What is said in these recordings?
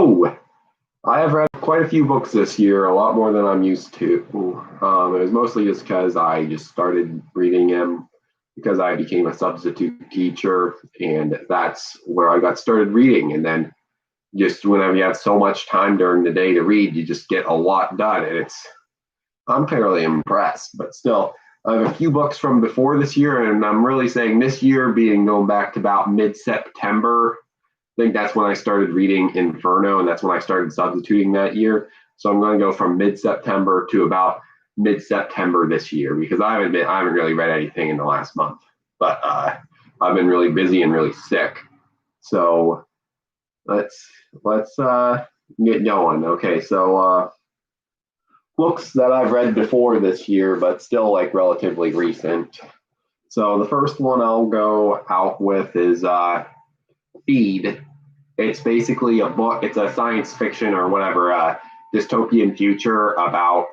So, I have read quite a few books this year, a lot more than I'm used to. It was mostly just because I just started reading them because I became a substitute teacher, and that's where I got started reading. And then just whenever you have so much time during the day to read, you just get a lot done, and I'm fairly impressed. But still, I have a few books from before this year, and I'm really saying this year being going back to about mid-September. I think that's when I started reading Inferno, and that's when I started substituting that year. So I'm going to go from mid-September to about mid-September this year because I haven't really read anything in the last month, but I've been really busy and really sick. So let's get going. Okay, so books that I've read before this year, but still like relatively recent. So the first one I'll go out with is Feed. It's basically a book. It's a science fiction or whatever dystopian future about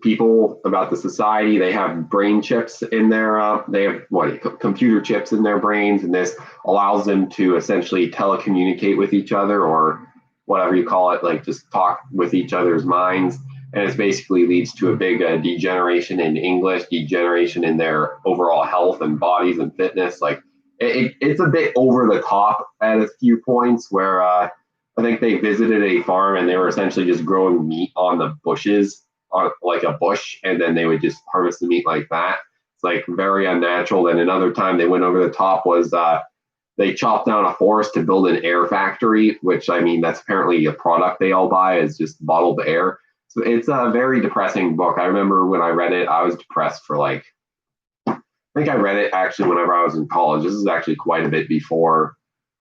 people, about the society. They have brain chips in their they have computer chips in their brains, and this allows them to essentially telecommunicate with each other or whatever you call it, like just talk with each other's minds. And it basically leads to a big degeneration in English, degeneration in their overall health and bodies and fitness. Like it's a bit over the top at a few points where I think they visited a farm and they were essentially just growing meat on the bushes, on like a bush, and then they would just harvest the meat like that. It's like very unnatural. And another time they went over the top was they chopped down a forest to build an air factory, which I mean, that's apparently a product they all buy is just bottled air. So it's a very depressing book. I remember when I read it, I was depressed for I think I read it actually whenever I was in college. This is actually quite a bit before.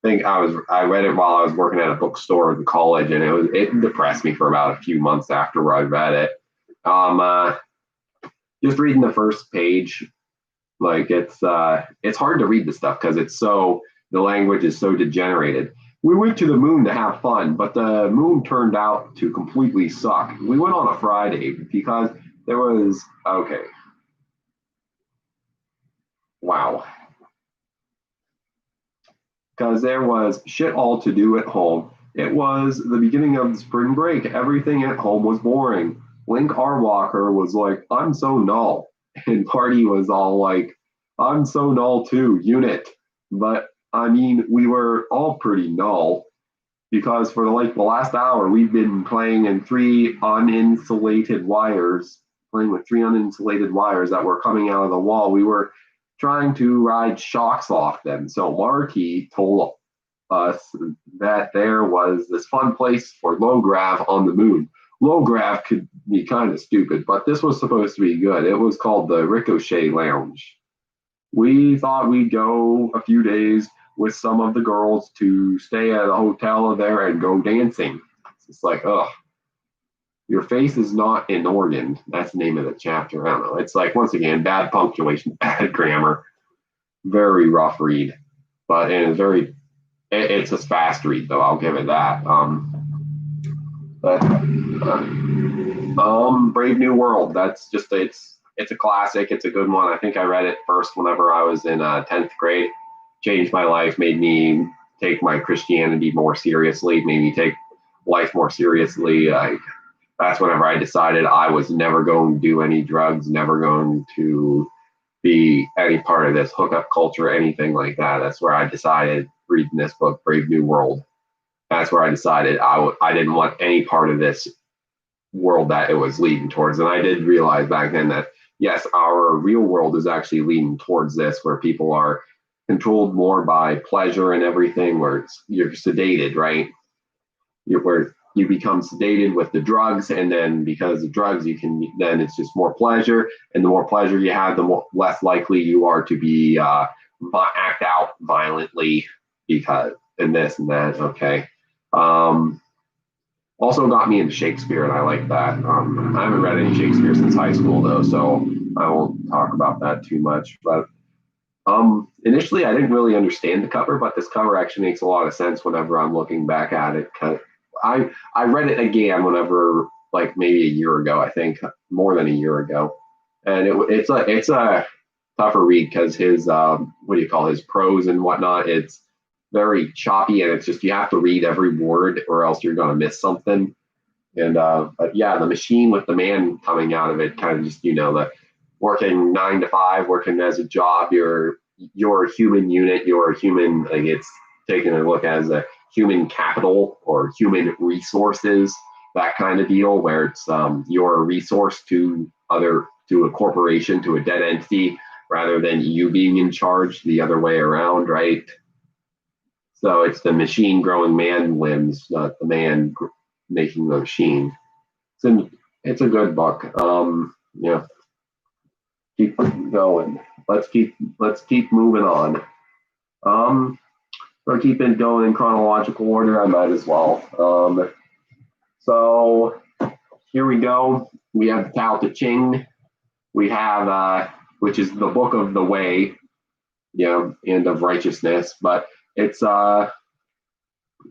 I read it while I was working at a bookstore in college, and it depressed me for about a few months after I read it. Just reading the first page, it's hard to read this stuff because the language is so degenerated. We went to the moon to have fun, but the moon turned out to completely suck. We went on a Friday because there was, okay. Wow. Because there was shit all to do at home. It was the beginning of the spring break. Everything at home was boring. Link our walker was like, I'm so null. And Party was all like, I'm so null too, unit. But I mean, we were all pretty null because for the last hour, we've been playing with three uninsulated wires that were coming out of the wall. We were trying to ride shocks off them. So Marty told us that there was this fun place for low grav on the moon. Low grav could be kind of stupid, but this was supposed to be good. It was called the Ricochet Lounge. We thought we'd go a few days with some of the girls to stay at a hotel there and go dancing. It's like, ugh, your face is not an organ. That's the name of the chapter. I don't know. It's like, once again, bad punctuation, bad grammar, very rough read, but it's a fast read though. I'll give it that. Brave New World. That's just it's a classic. It's a good one. I think I read it first whenever I was in 10th grade. Changed my life, made me take my Christianity more seriously, made me take life more seriously. That's whenever I decided I was never going to do any drugs, never going to be any part of this hookup culture, anything like that. That's where I decided, reading this book, Brave New World. That's where I decided I didn't want any part of this world that it was leading towards. And I did realize back then that, yes, our real world is actually leading towards this, where people are controlled more by pleasure and everything, where you're sedated, right? Where you become sedated with the drugs, and then because of drugs, then it's just more pleasure, and the more pleasure you have, the less likely you are to be act out violently because and this and that. Okay. Also got me into Shakespeare, and I like that. I haven't read any Shakespeare since high school though, so I won't talk about that too much. But initially, I didn't really understand the cover, but this cover actually makes a lot of sense whenever I'm looking back at it. I read it again whenever, maybe a year ago, I think more than a year ago, and it's a tougher read because his his prose and whatnot. very choppy, and it's just you have to read every word or else you're going to miss something. And but yeah, the machine with the man coming out of it, kind of just the working 9 to 5, working as a job. You're a human unit. You're a human. Like it's taken a look as a human capital or human resources, that kind of deal, where it's you're a resource to a corporation, to a dead entity, rather than you being in charge. The other way around, right? So it's the machine growing man limbs, not the man making the machine. It's a good book. Yeah, keep going. Let's keep moving on. Um, or keep it going in chronological order. I might as well. So here we go. We have Tao Te Ching. We have which is the book of the way, and of righteousness. But it's a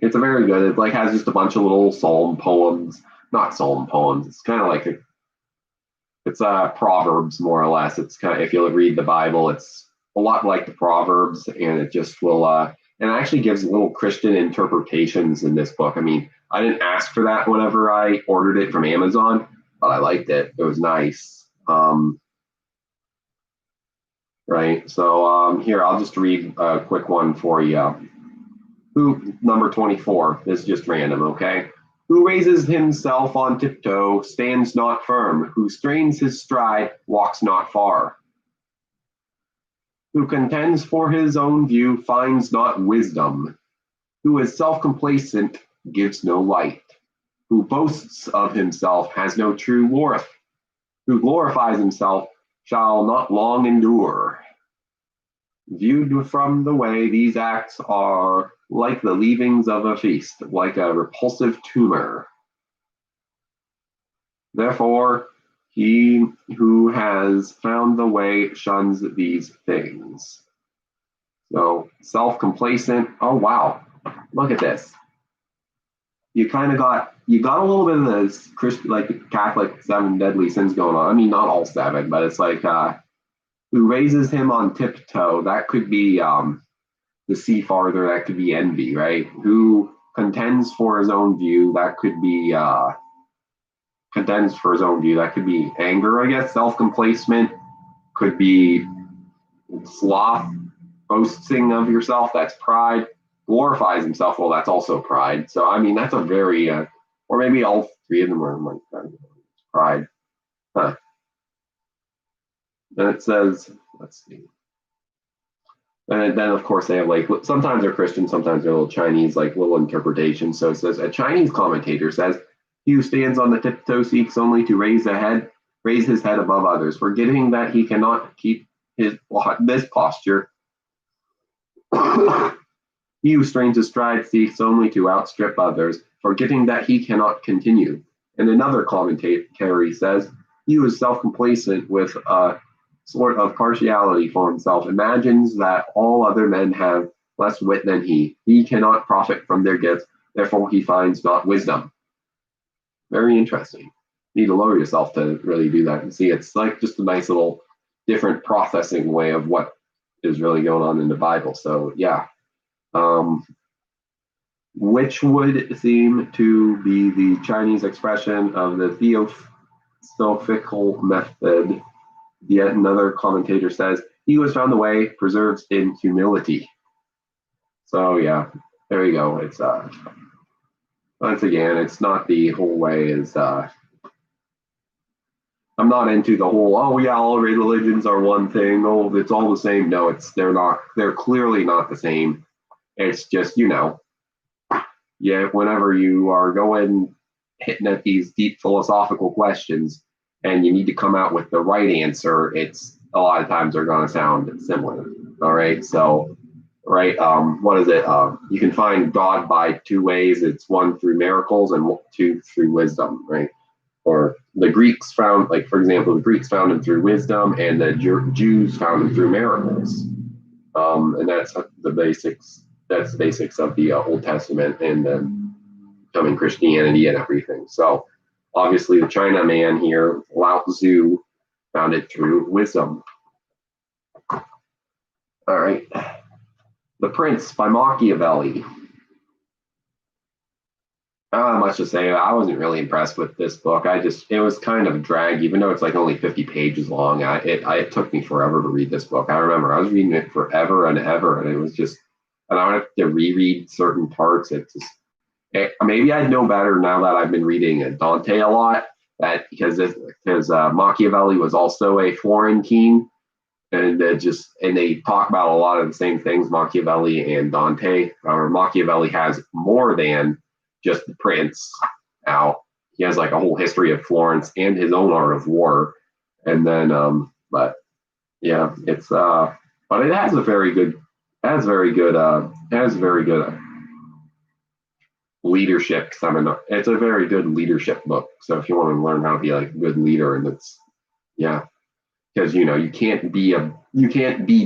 very good. It like has just a bunch of little psalm poems, not psalm poems. It's kind of like it's proverbs more or less. It's kind of, if you read the Bible, it's a lot like the proverbs, and it just will and it actually gives little Christian interpretations in this book. I mean, I didn't ask for that whenever I ordered it from Amazon, but I liked it. It was nice. Right. So here, I'll just read a quick one for you. Who, number 24, this is just random, okay? Who raises himself on tiptoe stands not firm. Who strains his stride walks not far. Who contends for his own view finds not wisdom. Who is self-complacent gives no light. Who boasts of himself has no true worth. Who glorifies himself shall not long endure. Viewed from the way, these acts are like the leavings of a feast, like a repulsive tumor. Therefore, he who has found the way shuns these things. So, self-complacent. Oh wow, look at this. You got a little bit of this Christian, like the Catholic 7 deadly sins going on. I mean, not all 7, but it's like who raises him on tiptoe. That could be the see farther. That could be envy, right? Who contends for his own view. That could be contends for his own view. That could be anger, I guess. Self-complacement could be sloth, boasting of yourself. That's pride. Glorifies himself. Well, that's also pride. So I mean, that's a very or maybe all 3 of them are like pride. Huh. Then it says, let's see. And then, of course, they have like sometimes they're Christian, sometimes they're little Chinese, like little interpretations. So it says a Chinese commentator says, "He who stands on the tiptoe seeks only to raise his head above others, forgetting that he cannot keep this posture. He who strains his stride seeks only to outstrip others, forgetting that he cannot continue." And another commentary says, "He who is self-complacent with sort of partiality for himself, imagines that all other men have less wit than he. He cannot profit from their gifts, therefore he finds not wisdom." Very interesting. You need to lower yourself to really do that and see. It's like just a nice little different processing way of what is really going on in the Bible. So yeah, which would seem to be the Chinese expression of the theosophical method. Yet another commentator says, "He who has found the way preserves in humility." So yeah, there you go. It's once again, it's not the whole way is I'm not into the whole, oh yeah, all religions are one thing, oh it's all the same. No, they're clearly not the same. It's just, yeah, whenever you are going hitting at these deep philosophical questions and you need to come out with the right answer, it's a lot of times they're going to sound similar. All right. So, right. What is it? You can find God by 2 ways. It's 1 through miracles and 2 through wisdom, right? Or the Greeks found, like, for example, the Greeks found him through wisdom and the Jews found him through miracles. And that's the basics. That's the basics of the Old Testament and then becoming Christianity and everything. So obviously the China man here, Lao Tzu, found it through wisdom. All right. The Prince by Machiavelli. Not much to say. I wasn't really impressed with this book. It was kind of a drag, even though it's like only 50 pages long. It took me forever to read this book. I remember I was reading it forever and ever, and it was just, and I would have to reread certain parts. Maybe I'd know better now that I've been reading Dante a lot. That because Machiavelli was also a Florentine, and they talk about a lot of the same things, Machiavelli and Dante. Machiavelli has more than just the Prince out. He has like a whole history of Florence and his own art of war. And then, but yeah, but it has a very good, leadership seminar. It's a very good leadership book. So if you want to learn how to be like a good leader, and yeah, because you can't be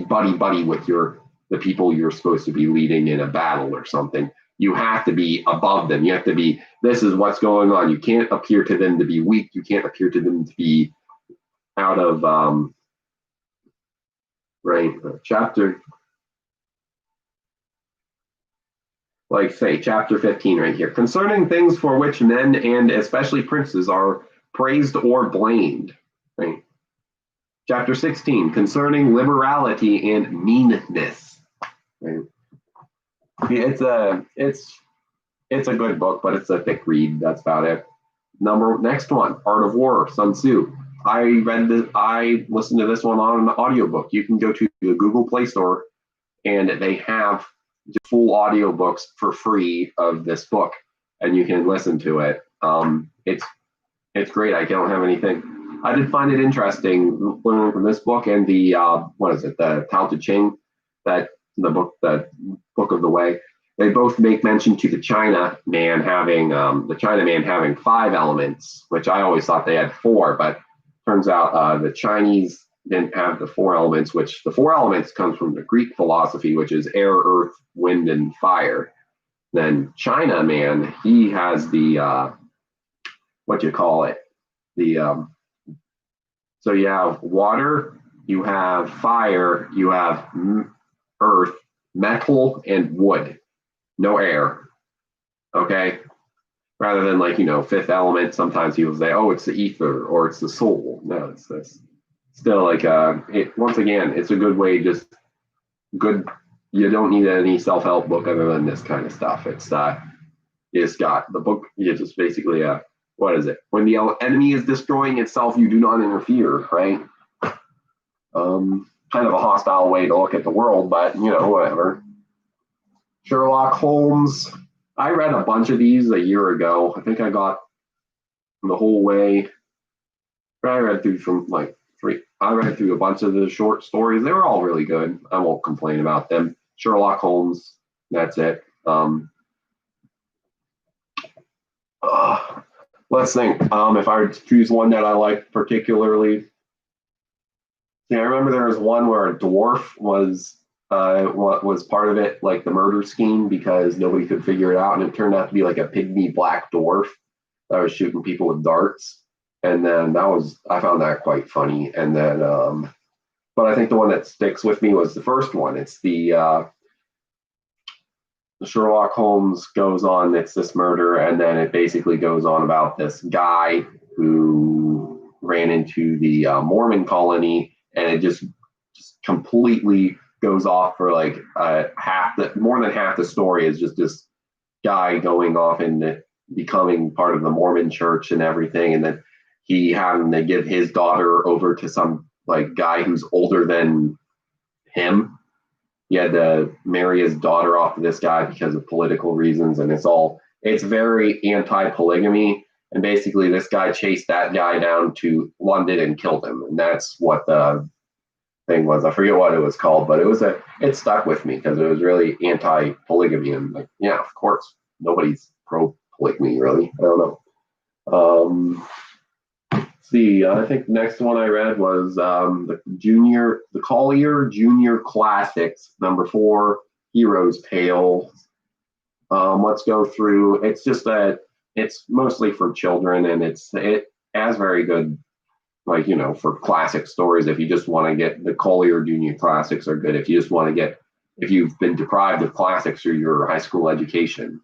buddy buddy with the people you're supposed to be leading in a battle or something. You have to be above them. You have to be, this is what's going on. You can't appear to them to be weak. You can't appear to them to be out of chapter, like say chapter 15 right here, concerning things for which men and especially princes are praised or blamed. Right. Chapter 16, concerning liberality and meanness. Right. It's a good book, but it's a thick read. That's about it. Next one, Art of War, Sun Tzu. I listened to this one on an audiobook. You can go to the Google Play Store, and they have full audiobooks for free of this book, and you can listen to it. It's great. I don't have anything. I did find it interesting learning from this book and the the Tao Te Ching, the book of the way. They both make mention to the Chinaman having 5 elements, which I always thought they had 4, but turns out the Chinese didn't have the 4 elements, which the 4 elements comes from the Greek philosophy, which is air, earth, wind, and fire. Then Chinaman, he has the so you have water, you have fire, you have earth, metal, and wood. No air. Okay. Rather than 5th element, sometimes people say, oh, it's the ether or it's the soul. No, it's this. Still once again, it's a good way, just good. You don't need any self-help book other than this kind of stuff. It's got the book. It's just basically what is it? When the enemy is destroying itself, you do not interfere, right? Kind of a hostile way to look at the world, but whatever. Sherlock Holmes. I read a bunch of these a year ago. I think I got the whole way. I read through I read through a bunch of the short stories. They were all really good. I won't complain about them. Sherlock Holmes. That's it. Let's think. If I were to choose one that I liked particularly, I remember there was one where a dwarf was what was part of it, like the murder scheme, because nobody could figure it out, and it turned out to be like a pygmy black dwarf that was shooting people with darts. And then I found that quite funny. And then, but I think the one that sticks with me was the first one. It's the Sherlock Holmes goes on, it's this murder, and then it basically goes on about this guy who ran into the Mormon colony, and it just completely goes off for more than half the story is just this guy going off and becoming part of the Mormon church and everything, and then he having to give his daughter over to some guy who's older than him. He had to marry his daughter off to this guy because of political reasons, and it's very anti-polygamy. And basically, this guy chased that guy down to London and killed him, and that's what the thing was. I forget what it was called, but it stuck with me because it was really anti-polygamy, and yeah, of course, nobody's pro-polygamy really. I don't know. See, I think the next one I read was the Collier Junior Classics, number 4, Heroes Tale. Let's go through. It's just that it's mostly for children, and it has very good, for classic stories. If you just want to get the Collier Junior Classics are good. If you just want to get if you've been deprived of classics through your high school education.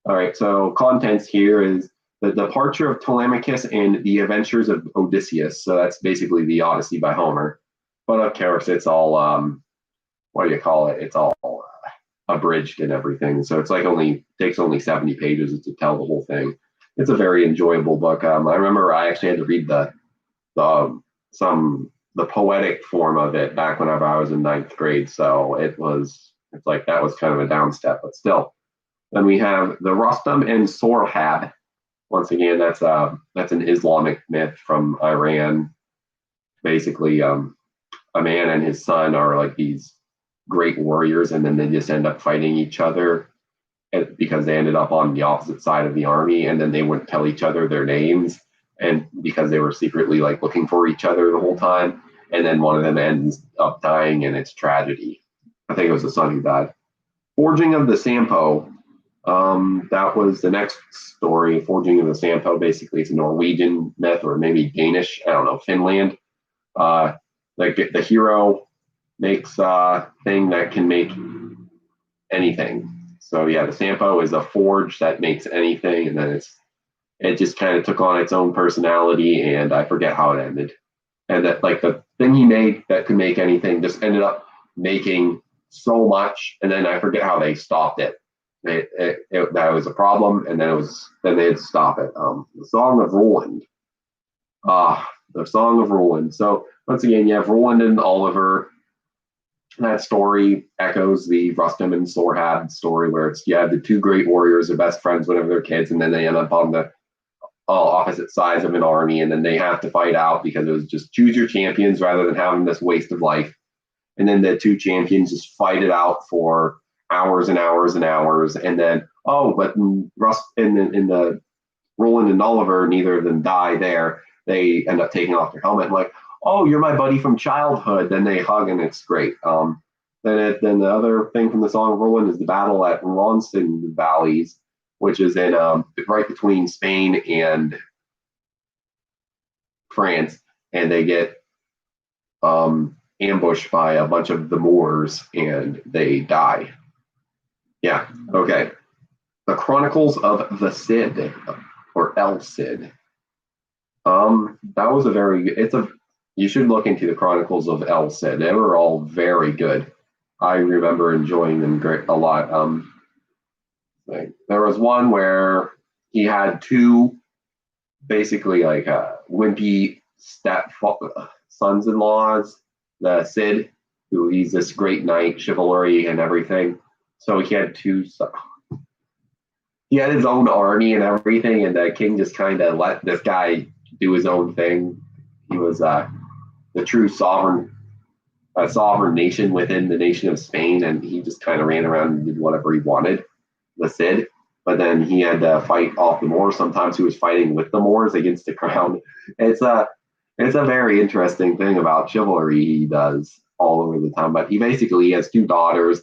All right, so contents here is the departure of Telemachus and the adventures of Odysseus. So that's basically the Odyssey by Homer. But of course, it's all what do you call it? It's all abridged and everything. So it's like only takes only 70 pages to tell the whole thing. It's a very enjoyable book. I remember I actually had to read the poetic form of it back whenever I was in ninth grade. So it's like that was kind of a downstep, but still. Then we have the Rustam and Sorhab. Once again, that's an Islamic myth from Iran. Basically, a man and his son are like these great warriors, and then they just end up fighting each other because they ended up on the opposite side of the army, and then they wouldn't tell each other their names, and because they were secretly like looking for each other the whole time, and then one of them ends up dying, and it's tragedy. I think it was the son who died. Forging of the Sampo. That was the next story. Forging of the Sampo. Basically, it's a Norwegian myth, or maybe Danish. I don't know, Finland. Like the hero makes a thing that can make anything. So yeah, the Sampo is a forge that makes anything, and then it just kind of took on its own personality, and I forget how it ended. And that like the thing he made that could make anything just ended up making so much, and then I forget how they stopped it. That was a problem, and then they had to stop it. The Song of Roland. The Song of Roland. So once again, you have Roland and Oliver. That story echoes the Rustam and Sorhab story, where it's you have the two great warriors, are best friends whenever they're kids, and then they end up on the opposite sides of an army, and then they have to fight out because it was just choose your champions rather than having this waste of life. And then the two champions just fight it out for hours and hours and hours, and then but in the Roland and Oliver, neither of them die there. They end up taking off their helmet and like, oh, you're my buddy from childhood. Then they hug, and it's great. Then the other thing from the Song of Roland is the battle at Roncesvalles, which is in right between Spain and France, and they get ambushed by a bunch of the Moors, and they die. Yeah. Okay. The Chronicles of the Cid, or El Cid. That was you should look into the Chronicles of El Cid. They were all very good. I remember enjoying them a lot. There was one where he had two basically like wimpy sons-in-laws, the Cid, who he's this great knight, chivalry and everything. So he had he had his own army and everything, and the king just kind of let this guy do his own thing. He was the true sovereign nation within the nation of Spain, and he just kind of ran around and did whatever he wanted, the Cid. But then he had to fight off the Moors. Sometimes he was fighting with the Moors against the crown. It's a very interesting thing about chivalry he does all over the time. But he has two daughters.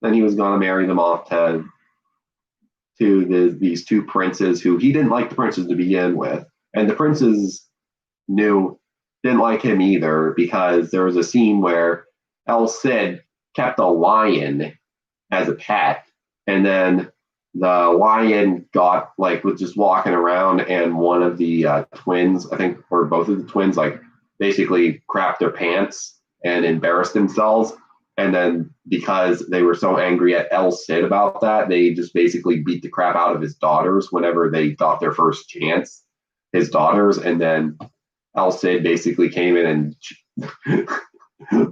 Then he was going to marry them off to these two princes who he didn't like the princes to begin with, and the princes didn't like him either, because there was a scene where El Cid kept a lion as a pet, and then the lion was just walking around, and one of the twins, I think, or both of the twins, like basically crapped their pants and embarrassed themselves. And then because they were so angry at El Cid about that, they just basically beat the crap out of his daughters whenever they got their first chance, his daughters. And then El Cid basically came in and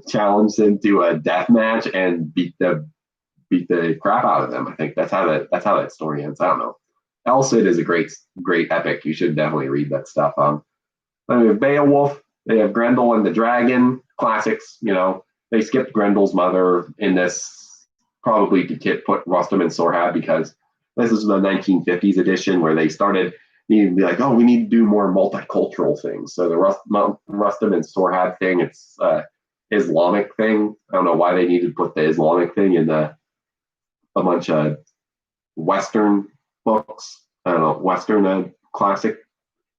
challenged him to a death match and beat the crap out of them. I think that's how that story ends. I don't know. El Cid is a great epic. You should definitely read that stuff. Then we have Beowulf. They have Grendel and the Dragon, classics. They skipped Grendel's mother in this, probably to put Rustam and Sorhab, because this is the 1950s edition where they started needing to be like, oh, we need to do more multicultural things. So the Rustam and Sorhab thing, it's Islamic thing. I don't know why they needed to put the Islamic thing in a bunch of Western books. I don't know, Western classic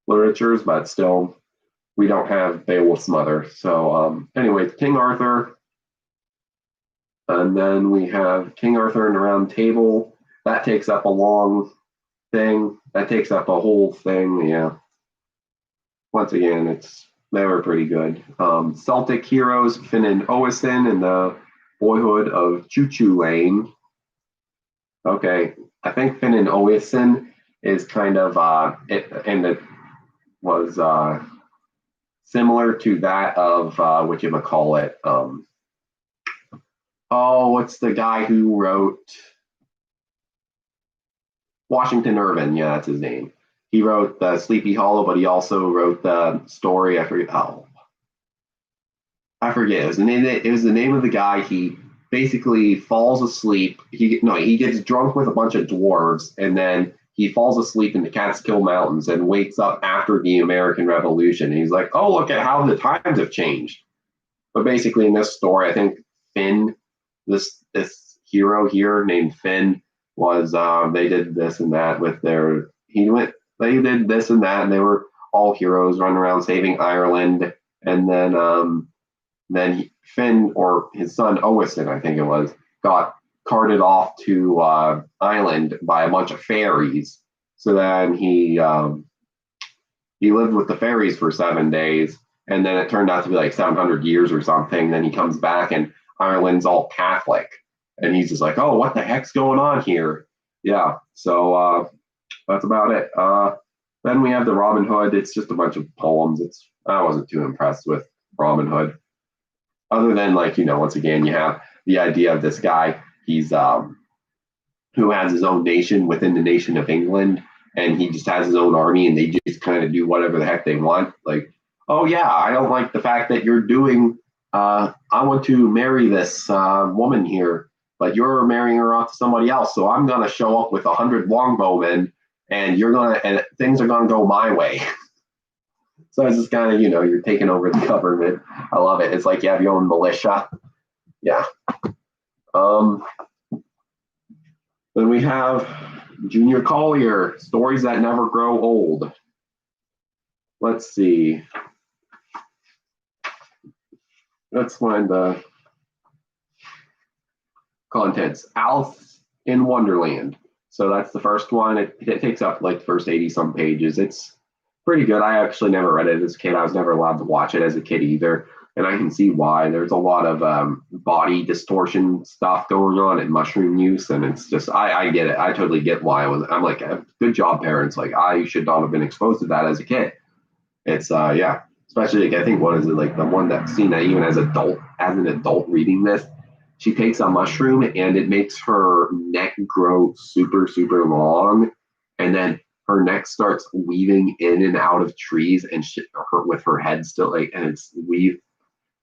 literatures, but still, we don't have Beowulf's mother. So anyway, King Arthur. And then we have King Arthur and the Round Table. That takes up a long thing. That takes up a whole thing. Yeah. Once again, they were pretty good. Celtic Heroes, Finn and Oisin, and the Boyhood of Choo Choo Lane. Okay, I think Finn and Oisin is kind of it was similar to that of what you call it. Oh, what's the guy who wrote Washington Irving? Yeah, that's his name. He wrote the Sleepy Hollow, but he also wrote the story. I forget. Oh, I forget. It was the name of the guy. He basically falls asleep. He gets drunk with a bunch of dwarves, and then he falls asleep in the Catskill Mountains and wakes up after the American Revolution. And he's like, "Oh, look at how the times have changed." But basically, in this story, I think Finn, this hero here named Finn, was they did this and that with their they did this and that, and they were all heroes running around saving Ireland, and then Finn or his son Oisin, I think it was, got carted off to Ireland by a bunch of fairies. So then he lived with the fairies for 7 days, and then it turned out to be like 700 years or something. Then he comes back, and Ireland's all Catholic, and he's just like, "Oh, what the heck's going on here?" Yeah, so that's about it. Then we have the Robin Hood. It's just a bunch of poems. I wasn't too impressed with Robin Hood, other than once again, you have the idea of this guy. He's who has his own nation within the nation of England, and he just has his own army, and they just kind of do whatever the heck they want. Like, oh yeah, I don't like the fact that you're doing. I want to marry this woman here, but you're marrying her off to somebody else. So I'm gonna show up with 100 longbowmen, and things are gonna go my way. So it's just kind of you're taking over the government. I love it. It's like you have your own militia. Yeah. Then we have Junior Collier, Stories That Never Grow Old. Let's see. Let's find the contents. Alice in Wonderland. So that's the first one. It takes up like the first 80 some pages. It's pretty good. I actually never read it as a kid. I was never allowed to watch it as a kid either. And I can see why. There's a lot of body distortion stuff going on and mushroom use. And it's just, I get it. I totally get why. I'm like, good job, parents. Like, I should not have been exposed to that as a kid. It's, yeah. Especially, like, I think, what is it, like the one that's seen that even as an adult reading this, she takes a mushroom and it makes her neck grow super, super long. And then her neck starts weaving in and out of trees and her with her head still like, and it's weave.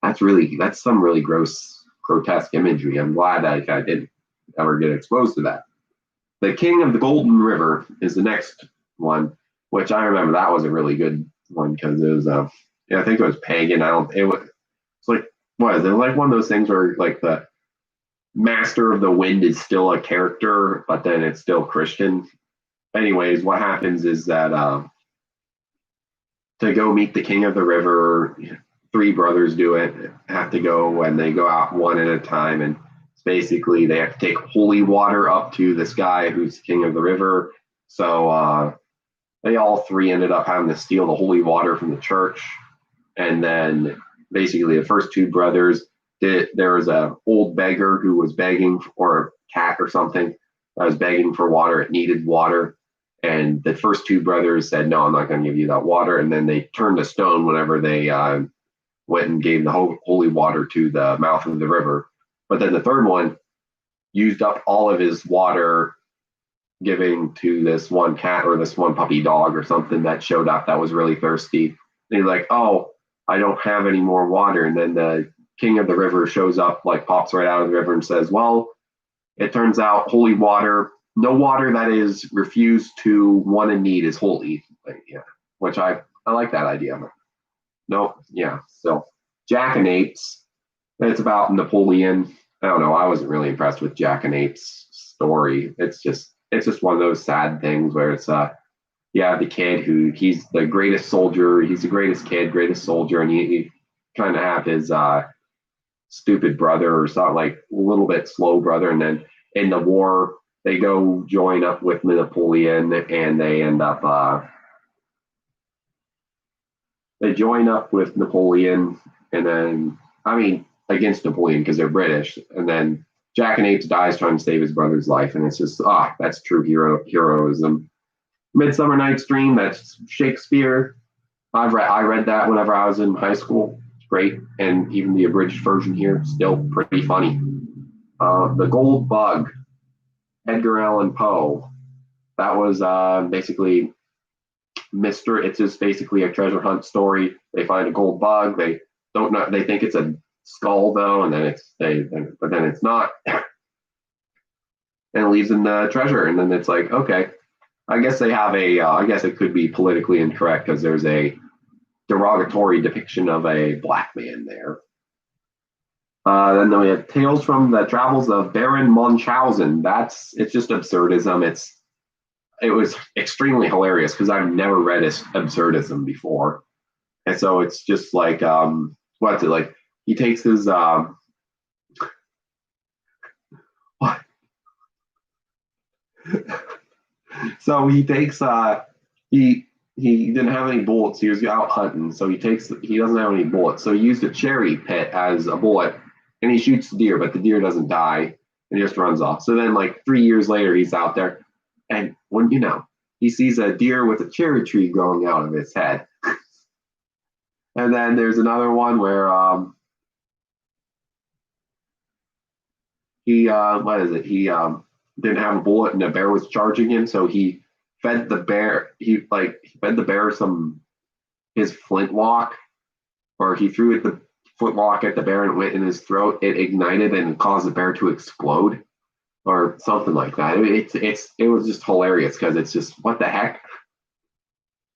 That's some really grotesque imagery. I'm glad I didn't ever get exposed to that. The King of the Golden River is the next one, which I remember that was a really good one because it was, I think it was pagan. It's like, what is it? Like one of those things where like the Master of the Wind is still a character, but then it's still Christian. Anyways, what happens is that to go meet the King of the River, 3 brothers have to go, and they go out one at a time, and basically they have to take holy water up to this guy who's King of the River. So they all 3 ended up having to steal the holy water from the church, and then basically the first 2 brothers there was a old beggar who was begging, or a cat or something that was begging for water. It needed water. And the first 2 brothers said, "No, I'm not going to give you that water." And then they turned to stone whenever they went and gave the holy water to the mouth of the river. But then the third one used up all of his water giving to this one cat or this one puppy dog or something that showed up that was really thirsty. And he's like, "Oh, I don't have any more water." And then the King of the River shows up, like pops right out of the river and says, "Well, it turns out holy water, no water that is refused to one in need is holy." Like, yeah, which I like that idea. No, yeah. So Jackanapes, it's about Napoleon. I don't know. I wasn't really impressed with Jackanapes' story. It's just one of those sad things where it's you have the kid who he's the greatest soldier. He's the greatest kid, greatest soldier, and you kind of have his stupid brother or something, like a little bit slow brother. And then in the war, they go join up with Napoleon, and they end up they join up with Napoleon, and then I mean against Napoleon because they're British, and then Jackanapes dies trying to save his brother's life, and it's just that's true heroism. Midsummer Night's Dream, that's Shakespeare. I read that whenever I was in high school. It's great, and even the abridged version here still pretty funny. The Gold Bug, Edgar Allan Poe. That was basically Mister. It's just basically a treasure hunt story. They find a gold bug. They don't know. They think it's a skull though, and then but then it's not, and it leaves in the treasure. And then it's like, okay, I guess they have a. I guess it could be politically incorrect because there's a derogatory depiction of a black man there. Then we have Tales from the Travels of Baron Munchausen. It's just absurdism. It was extremely hilarious because I've never read absurdism before, and so it's just like what's it like? He takes his what? So he takes he didn't have any bullets. He was out hunting, so he doesn't have any bullets. So he used a cherry pit as a bullet, and he shoots the deer, but the deer doesn't die and he just runs off. So then, like 3 years later, he's out there, and when he sees a deer with a cherry tree growing out of its head. And then there's another one where he what is it? He didn't have a bullet, and the bear was charging him, so he fed the bear. He fed the bear his flintlock, or he threw the flintlock at the bear and it went in his throat. It ignited and caused the bear to explode, or something like that. It was just hilarious because it's just what the heck.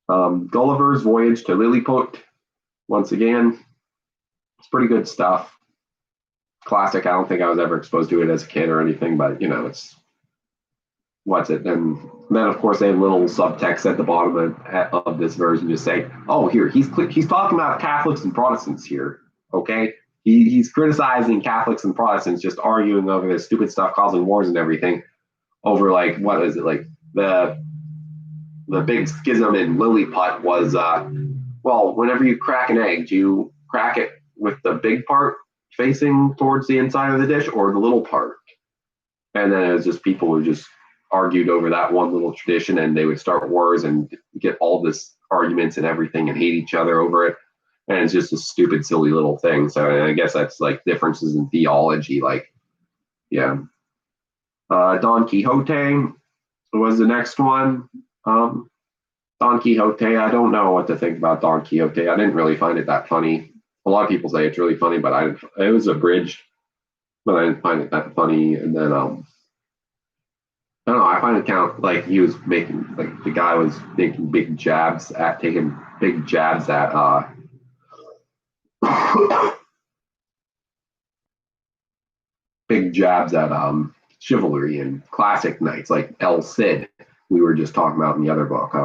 Gulliver's Voyage to Lilliput. Once again, it's pretty good stuff. Classic. I don't think I was ever exposed to it as a kid or anything, but it's what's it. And then of course they have little subtext at the bottom of this version just say, oh, here he's talking about Catholics and Protestants here. Okay, he's criticizing Catholics and Protestants, just arguing over this stupid stuff, causing wars and everything over like what is it like the big schism in Lilliput was well, whenever you crack an egg, do you crack it with the big part facing towards the inside of the dish or the little part? And then it was just people who just argued over that one little tradition, and they would start wars and get all this arguments and everything and hate each other over it. And it's just a stupid, silly little thing. So I guess that's like differences in theology. Like, yeah. Don Quixote was the next one. Don Quixote, I don't know what to think about Don Quixote. I didn't really find it that funny. A lot of people say it's really funny, but it was abridged, but I didn't find it that funny. And then I don't know. I find it kind of like he was making, like the guy was taking big jabs at big jabs at chivalry and classic knights like El Cid, we were just talking about in the other book.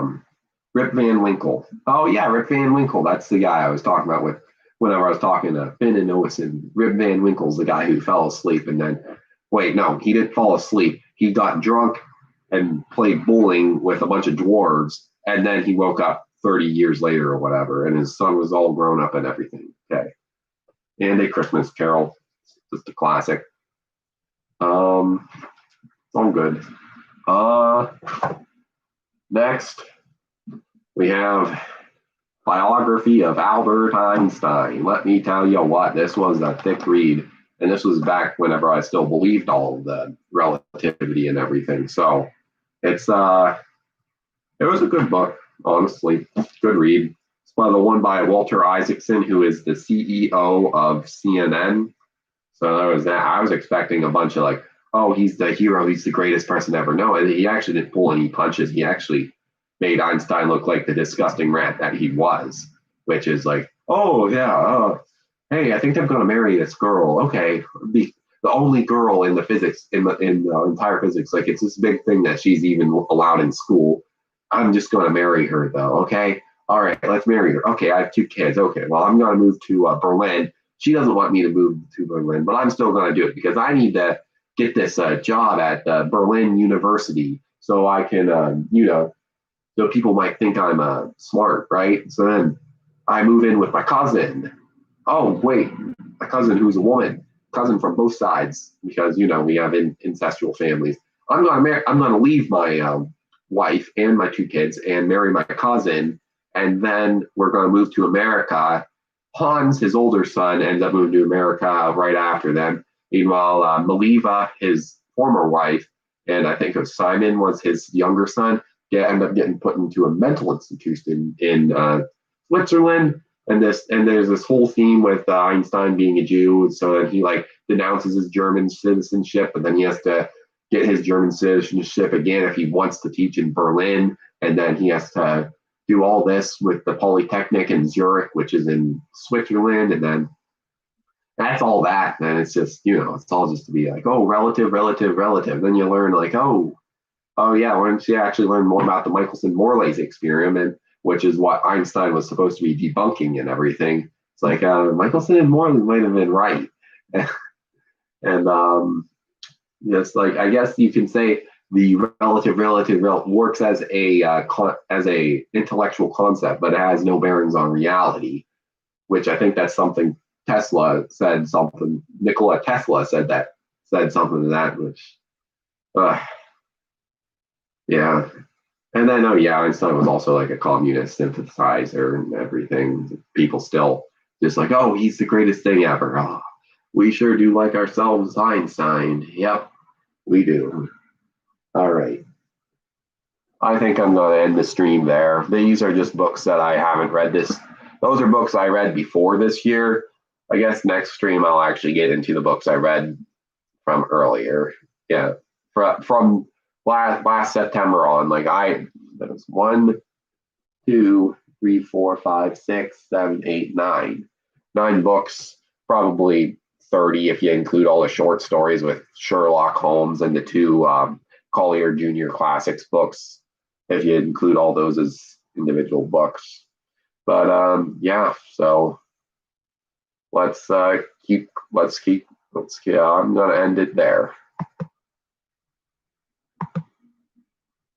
Rip Van Winkle. Oh yeah, Rip Van Winkle. That's the guy I was talking about whenever I was talking to Finn and Owen. Rip Van Winkle's the guy who fell asleep and then no, he didn't fall asleep. He got drunk and played bowling with a bunch of dwarves, and then he woke up 30 years later or whatever, and his son was all grown up and everything. Okay. And A Christmas Carol. Just a classic. All good. Next, we have biography of Albert Einstein. Let me tell you what, this was a thick read. And this was back whenever I still believed all of the relativity and everything. So it was a good book, honestly. Good read. It's the one by Walter Isaacson, who is the CEO of CNN. So there was that. I was expecting a bunch of like, oh, he's the hero, he's the greatest person ever. No, he actually didn't pull any punches. He actually made Einstein look like the disgusting rat that he was, which is like, oh yeah, hey, I think I'm going to marry this girl. Okay, the only girl in the physics in the entire physics. Like it's this big thing that she's even allowed in school. I'm just going to marry her though. Okay, all right, let's marry her. Okay, I have 2 kids. Okay, well I'm going to move to Berlin she doesn't want me to move to Berlin, but I'm still going to do it because I need to get this job at Berlin University so I can, so people might think I'm smart, right? So then I move in with my cousin. Oh, wait, my cousin who's a woman, cousin from both sides, because we have incestual families. I'm gonna leave my wife and my two kids and marry my cousin, and then we're gonna move to America. Hans, his older son, ends up moving to America right after them. Meanwhile, Maliva, his former wife, and I think of Simon was his younger son, end up getting put into a mental institution in Switzerland. And there's this whole theme with Einstein being a Jew, so that he like denounces his German citizenship, but then he has to get his German citizenship again if he wants to teach in Berlin, and then he has to do all this with the Polytechnic in Zurich, which is in Switzerland, and then that's all that. And it's just it's all just to be like, oh, relative, relative, relative. Then you learn like, oh yeah, once you actually learn more about the Michelson-Morley's experiment, which is what Einstein was supposed to be debunking and everything. It's like Michelson and Morley might have been right, and just like I guess you can say the relative works as a intellectual concept, but it has no bearings on reality. Which I think that's something Tesla said something. Nikola Tesla said something to that, which, yeah. And then, oh yeah, Einstein was also like a communist sympathizer and everything. People still just like, oh, he's the greatest thing ever. Oh, we sure do like ourselves, Einstein. Yep, we do. All right. I think I'm going to end the stream there. These are just books that I haven't read Those are books I read before this year. I guess next stream I'll actually get into the books I read from earlier. Yeah, from last September on. That was 1, 2, 3, 4, 5, 6, 7, 8, 9. 9 books, probably 30 if you include all the short stories with Sherlock Holmes and the 2 Collier Jr. Classics books, if you include all those as individual books. But yeah, so let's keep. I'm gonna end it there.